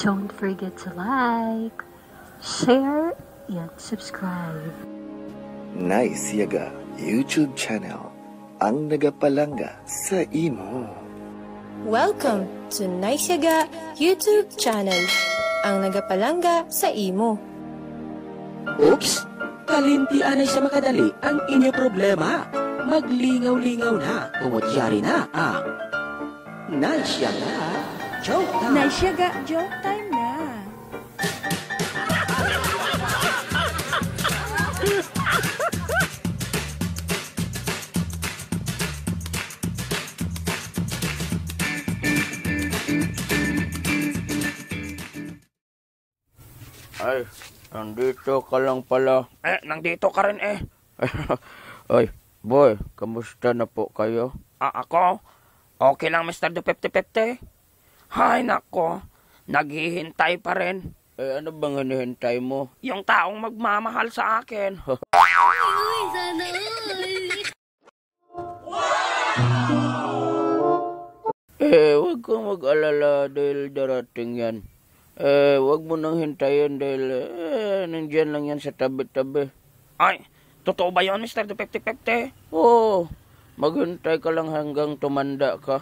Don't forget to like, share, and subscribe. Nice Yaga YouTube channel ang nagapalanga sa imo. Welcome to Nice Yaga YouTube channel, ang nagapalanga sa imo. Oops! Kalintian ay sa makadali ang inyo problema. Maglingaw-lingaw na, umutyari na ang Nice Yaga Joke Time. Nice Yaga Joke Time na. Ay, nandito ka lang pala. Nandito ka rin Ay, boy, kamusta na po kayo? Ako? Okay lang, Mr. De 50-50. Hay, nako. Naghihintay pa rin. Ano bang hinihintay mo? Yung taong magmamahal sa akin. Wag kang mag-alala dahil darating yan. Wag mo nang hintayin dahil nandyan lang yan sa tabi-tabi. Ay, totoo ba yun, Mr. De 50-50? Oo, maghintay ka lang hanggang tumanda ka.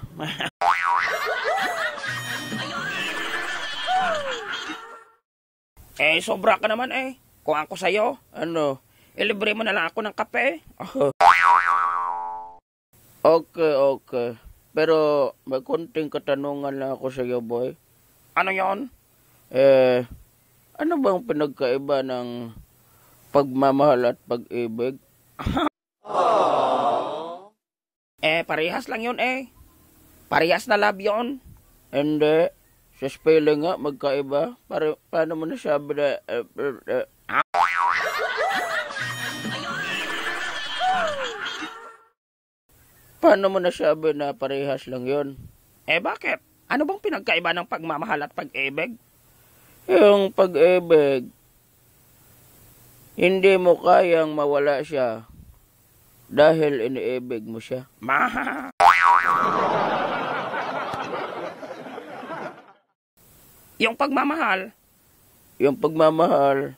Sobra ka naman Kung ako sa'yo, ilibre mo na lang ako ng kape. Okay. Pero may konting katanungan lang ako sa'yo, boy. Ano yon? Ano bang pinagkaiba ng pagmamahal at pag-ibig? Parehas lang yun Parehas na love yun. Hindi. Sa spelling nga, magkaiba. Paano mo nasabi na... Paano mo nasabi na parehas lang yun? Bakit? Ano bang pinagkaiba ng pagmamahal at pag-ibig? Yung pag-ibig, hindi mo kayang mawala siya dahil iniibig mo siya. Yung pagmamahal? Yung pagmamahal,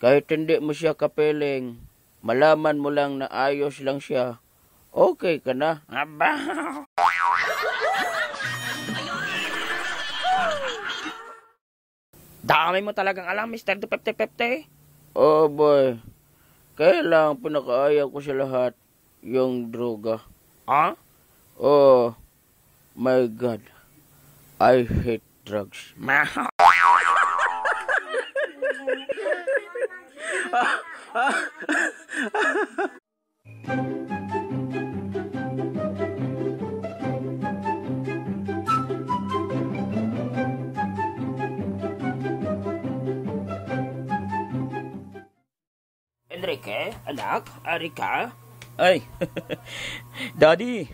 kahit hindi mo siya kapiling, malaman mo lang na ayos lang siya, okay ka na. Aba! Dami mo talagang alam, Mr. De 50-50. Oh boy, kailang pinakaayaw ko sa lahat yung droga. Oh my God, I hate drugs. Enrique, anak, ari ka? Ay, Daddy,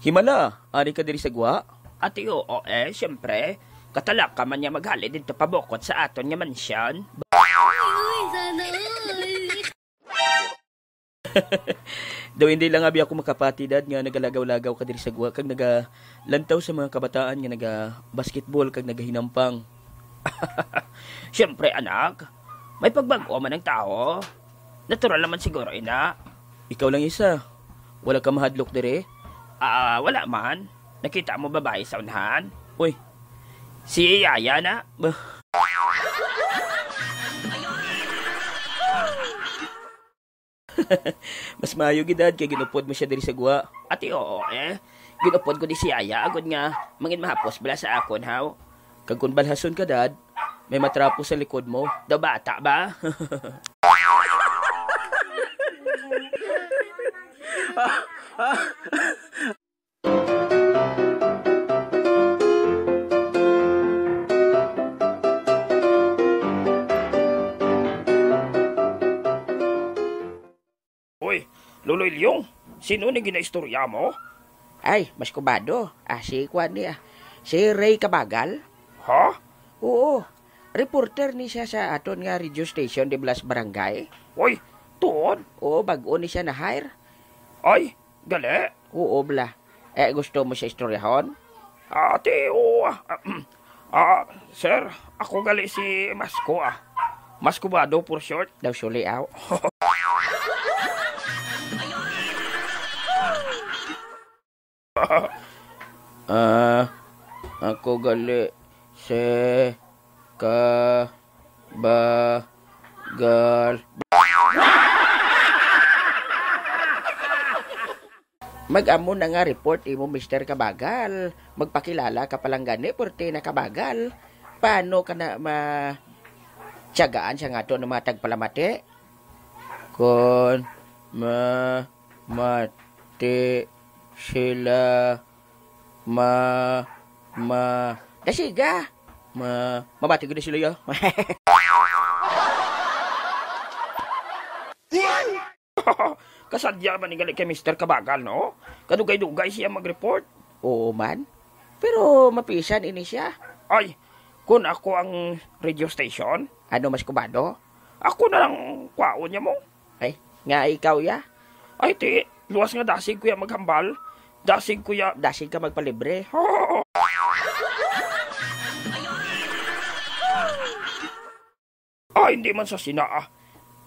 himala, ari ka diri sa gwa? Ati oo siyempre. Katalak ka man niya maghali dito pabukot sa aton nga mansyon. Daw hindi lang abi ako makapati, Dad, nga nagalagaw-lagaw ka diri sa gwa kag nagalantaw sa mga kabataan nga naga-basketball kag nagahinampang. Siyempre, anak. May pagbago man ng tao. Natural naman siguro, ina. Ikaw lang isa. Wala ka mahadlok dire? Wala man. Nakita mo babae sa unahan? Uy. Si Yaya na. Mas maayo gid, kay ginupod mo siya diri sa gwa. Ati oo ginupod ko di si Yaya. Agad nga, mangin mahapos bala sa akon, haw. Kag kung balhason ka, Dad, may matrapo sa likod mo. Daw bata ba? Uy, Lolo Ilyong, sino ni ginaistorya mo? Ay, mas kubado. Si Kwan niya. Si Ray Kabagal. Ha? Oo. Reporter ni siya sa aton nga radio station de Blas Barangay. Uy, tuon? Oo, bago ni siya na-hire. Ay, gali? Oo, bla. Gusto mo siya istoryahon? Ate, oo. Sir, ako gali si Masko Maskubado for short. Daw suli aw. Ako gali si Kabagal. Mag-amo na nga report imo Mr. Kabagal. Magpakilala ka palang gani porte na kabagal. Paano ka na tiyagaan siya nga to na matag palamati? Kon mati sila Dasiga. mabati ko na sila ya. Kasadya ba ni gali kay Mr. Kabagal, no? Kadugay-dugay siya mag-report. Oo man. Pero mapisan ini siya. Ay, kung ako ang radio station, Ano mas kubado? ako na lang kwaon niya mo. Ay, nga ikaw ya. Ay, luwas nga dasig ko ya maghambal. Dasig ko ya. Dasig ka magpalibre. Hindi man sa sinaa.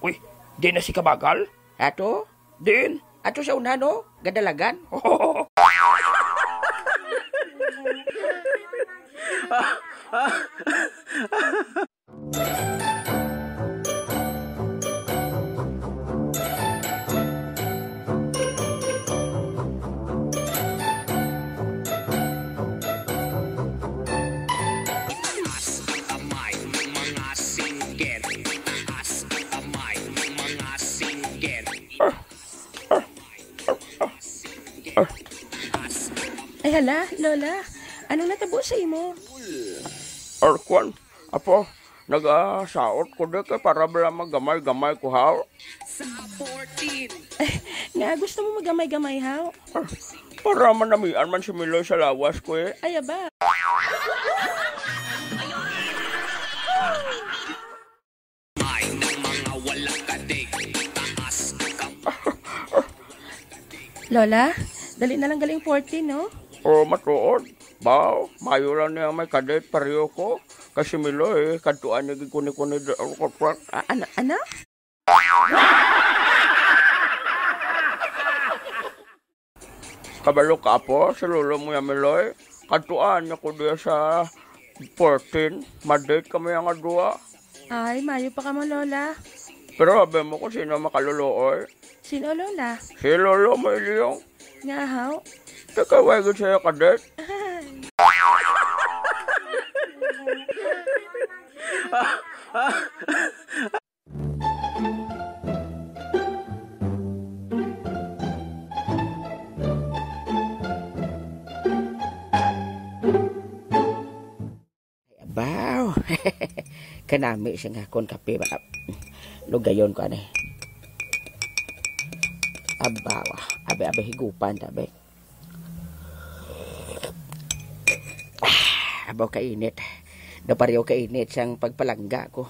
Uy, di na si Kabagal? Ato? Din. Ato sa una no? Gadalagan? Ay hala, Lola. Anong natabo sa imo? Kwan, apo, nag-saot ko di kay para bala magamay-gamay ko haw. Nga gusto mo magamay-gamay haw? Para manamian man si Miloy sa lawas ko eh. Ay aba. Lola, dali na lang galing 14, no? Matuod. Baw, mayo lang niya may kadet pariyo ko. Kasi Miloy, kantuan niya gikuni-kuni kokrak. Ano? Kabalo ka po, sa lolo mo yan Miloy. Kantuan niya ko diya sa 14. Madate kami ang adua. Ay, mayo pa ka mo, Lola. Pero sabi mo kung sino makalulooy. Sino, Lola? Si lolo mo iliyong. Nga haw? Teka, wagod sa'yo kadet. Abaw. Kanami siya nga kon kape ba. Lugayon ko ani. Abaw. Abe higupan tabi. Abaw kainit. Napareho kainit siyang pagpalangga ko.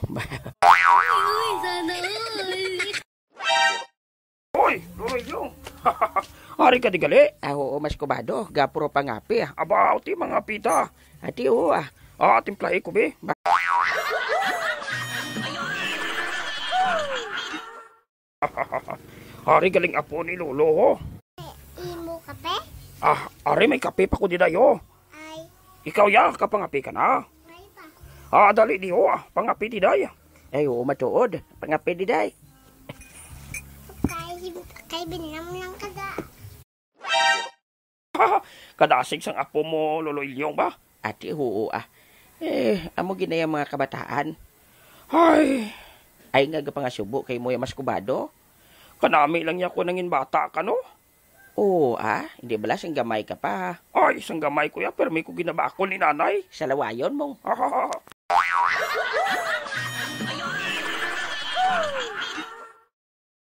Hoy, Lolo yung. Hari ka di gali. Oo, mas kubado. Gapuro pangapi. Abaw, ti mga pita. Ati oo ah. Timplahe ko be. Hari galing apo ni Lolo ho. Imo kape? Ari may kape pa ko di dayo. Ay, Ikaw ya, kapangapi ka na. may pa. Dali di ho, pangapi di day. Ay oo, matuod. Pangapi di day. Kay binam lang kada. Kadasig sang apo mo, Lolo Ilyong ba? Ati oo ah. Amo ginaya mga kabataan. Ay nga gapangasubo kay mo mas kubado. Kanami lang niya ko nangin bata ka no? Oo ah, hindi bala sing gamay ka pa. Isang gamay ko ya, pero may ko ginabakol ni nanay. Sa lawayon mo.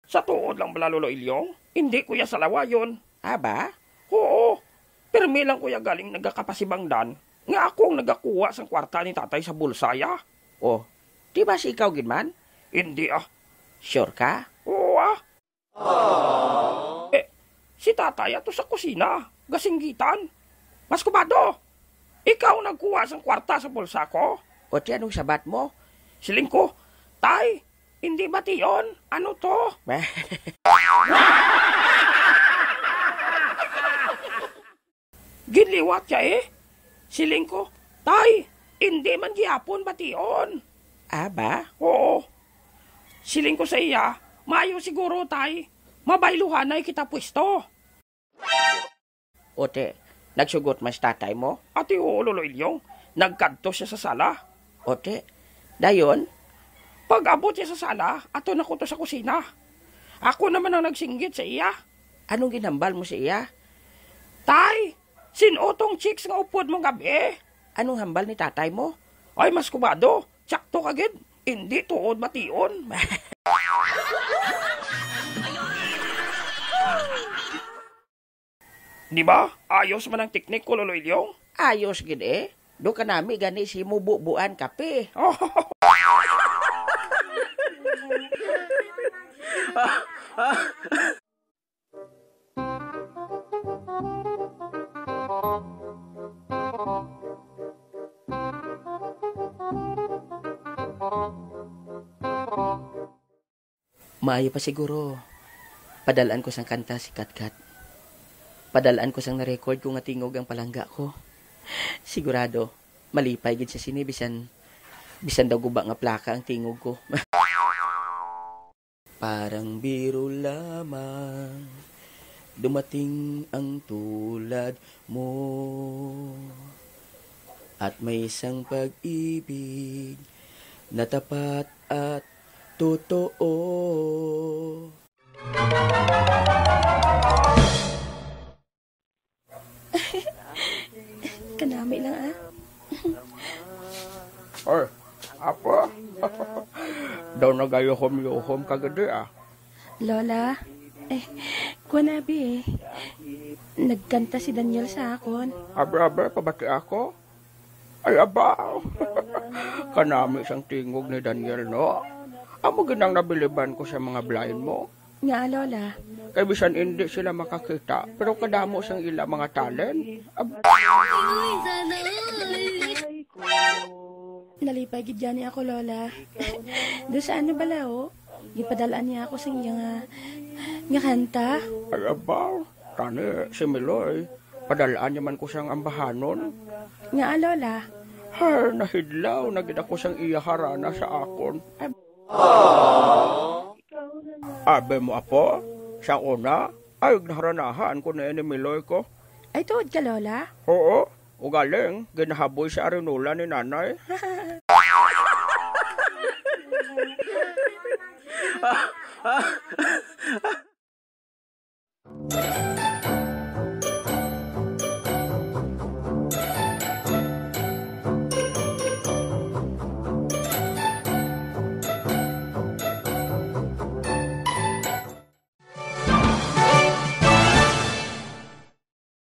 Sa tuod lang bala, Lolo Ilyong, hindi kuya sa lawayon. Aba? Oo, pero may lang kuya galing nagakapasibangdan nga akong nagakuha sang kwarta ni tatay sa bulsaya. Oh, di ba si ikaw ginman? Hindi Sure ka? Oo si tatay ato sa kusina, gasinggitan. Mas kubado. Ikaw nagkuha sang kwarta sa bulsa ko? O ti anong sabat mo? Siling ko, tay, hindi ba tiyon? Ano to? Ginliwat siya eh. Siling ko, tay, hindi man gihapon ba tiyon? Ba? Oo. Siling ko sa iya, mayo siguro tay, mabayluhanay kita pwesto. O ti, nagsugot mas tatay mo? Ati oo, Lolo Ilyong, nagkadto siya sa sala. O ti, dayon? Pag abot siya sa sala, ato na ko to sa kusina. Ako naman ang nagsinggit sa iya. Anong ginambal mo sa iya? Tay, sinotong chicks nga upod mong gabi. Anong hambal ni tatay mo? Ay, mas kubado. Tsakto kagid. Hindi tuod mation. Di ba? Ayos man ang teknik ko, Lolo Ilyong. Ayos gid eh. Do ka nami gani si mububuan kape. Maayo pa siguro. Padalaan ko sang kanta si Katkat. Padalaan ko sang na-record ko nga tingog ang palangga ko. Sigurado, malipay gid sa sini bisan daw guba nga plaka ang tingog ko. Parang biro lamang dumating ang tulad mo at may isang pag-ibig na tapat at totoo. Kanami lang Ay, apa? Daw nagayuhom-yuhom kagadi Lola, kuwanabi nagkanta si Daniel sa akon. Abra, pabati ako? Ay, aba. Kanami sang tingog ni Daniel, no? Amo ginang nabiliban ko sa mga blind mo. Nga, Lola. Kaya bisan hindi sila makakita, pero kadamo sang ila mga talent. Nalipay gid ni ako, Lola. Do sa ano balao? Gipadalaan niya ako sa iya nga kanta. Ay, aba. Tani, si Miloy, padalaan niya man ko siyang ambahanon. Nga, Lola. Ay, nahidlaw, nagid ako siyang iyaharana sa akon. Abe mo apo, sa una, ay naharanahan ko na ni Miloy ko. Ay, tuod ka, Lola? Oo, ugaling, ginahaboy sa arinula ni nanay.